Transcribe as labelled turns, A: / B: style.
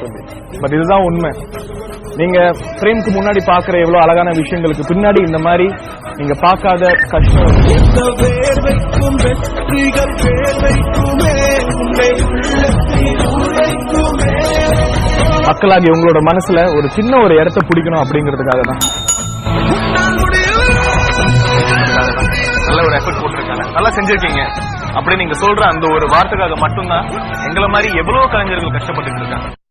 A: சொல்லி. பட் இதுதான் உண்மை. நீங்க பிரேம்க்கு முன்னாடி பாக்குற எவ்வளவு அழகான விஷயங்களுக்கு பின்னாடி இந்த மாதிரி நீங்க பார்க்காத கஷ்டம். மக்களாகி உங்களோட மனசுல ஒரு சின்ன ஒரு இடத்தை பிடிக்கணும் அப்படிங்கறதுக்காக தான் நல்ல ஒரு எஃபர்ட் போட்டிருக்காங்க, நல்லா செஞ்சிருக்கீங்க அப்படி நீங்க சொல்ற அந்த ஒரு வார்த்தைக்காக மட்டும்தான் எங்களை மாதிரி எவ்வளவு கலைஞர்கள் கஷ்டப்பட்டு இருக்காங்க.